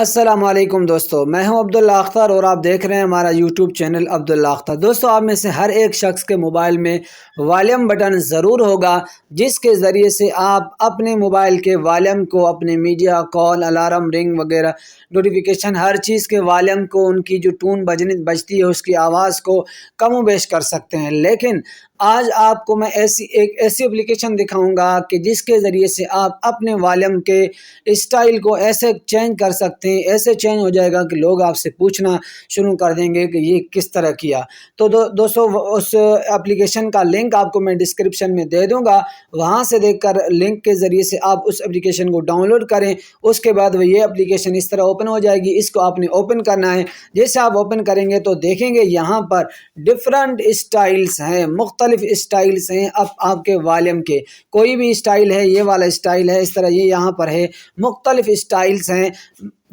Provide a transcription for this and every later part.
السلام علیکم دوستو، میں ہوں عبداللہ اختر اور آپ دیکھ رہے ہیں ہمارا یوٹیوب چینل عبداللہ اختر۔ دوستو، آپ میں سے ہر ایک شخص کے موبائل میں والیوم بٹن ضرور ہوگا، جس کے ذریعے سے آپ اپنے موبائل کے والیوم کو، اپنے میڈیا، کال، الارم، رنگ وغیرہ نوٹیفیکیشن، ہر چیز کے والیوم کو، ان کی جو ٹون بجتی ہے اس کی آواز کو کم و بیش کر سکتے ہیں۔ لیکن آج آپ کو میں ایک ایسی اپلیکیشن دکھاؤں گا کہ جس کے ذریعے سے آپ اپنے والیوم کے اسٹائل کو ایسے چینج کر سکتے ہیں، ایسے چینج ہو جائے گا کہ لوگ آپ سے پوچھنا شروع کر دیں گے کہ یہ کس طرح کیا۔ تو دوستو، اس اپلیکیشن کا لنک آپ کو میں ڈسکرپشن میں دے دوں گا، وہاں سے دیکھ کر لنک کے ذریعے سے آپ اس اپلیکیشن کو ڈاؤن لوڈ کریں۔ اس کے بعد یہ اپلیکیشن اس طرح اوپن ہو جائے گی، اس کو آپ نے اوپن کرنا ہے۔ جیسے آپ اوپن کریں گے تو دیکھیں گے یہاں پر ڈفرنٹ اسٹائلز ہیں، مختلف اسٹائلز ہیں آپ کے والیوم کے۔ کوئی بھی اسٹائل ہے، یہ والا اسٹائل ہے، اس طرح یہ یہاں پر ہے، مختلف اسٹائلز ہیں۔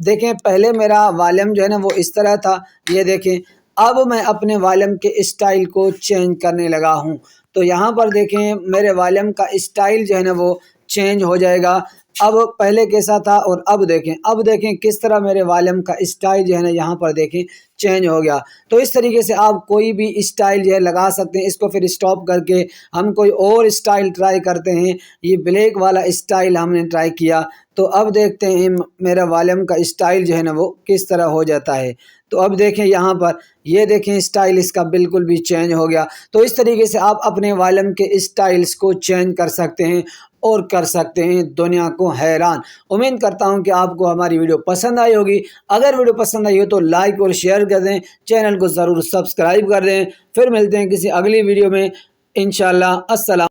دیکھیں، پہلے میرا والیوم جو ہے نا وہ اس طرح تھا، یہ دیکھیں۔ اب میں اپنے والیوم کے اسٹائل کو چینج کرنے لگا ہوں، تو یہاں پر دیکھیں میرے والیوم کا اسٹائل جو ہے نا وہ چینج ہو جائے گا۔ اب پہلے کیسا تھا اور اب دیکھیں کس طرح میرے والیوم کا اسٹائل جو ہے نا یہاں پر دیکھیں چینج ہو گیا۔ تو اس طریقے سے آپ کوئی بھی اسٹائل جو ہے لگا سکتے ہیں۔ اس کو پھر اسٹاپ کر کے ہم کوئی اور اسٹائل ٹرائی کرتے ہیں۔ یہ بلیک والا اسٹائل ہم نے ٹرائی کیا، تو اب دیکھتے ہیں میرا والیوم کا اسٹائل جو ہے نا وہ کس طرح ہو جاتا ہے۔ تو اب دیکھیں یہاں پر، یہ دیکھیں اسٹائل اس کا بالکل بھی چینج ہو گیا۔ تو اس طریقے سے آپ اپنے والیوم کے اسٹائلز کو چینج کر سکتے ہیں اور کر سکتے ہیں دنیا کو حیران۔ امید کرتا ہوں کہ آپ کو ہماری ویڈیو پسند آئی ہوگی۔ اگر ویڈیو پسند آئی ہو تو لائک اور شیئر کر دیں، چینل کو ضرور سبسکرائب کر دیں۔ پھر ملتے ہیں کسی اگلی ویڈیو میں انشاءاللہ۔ السلام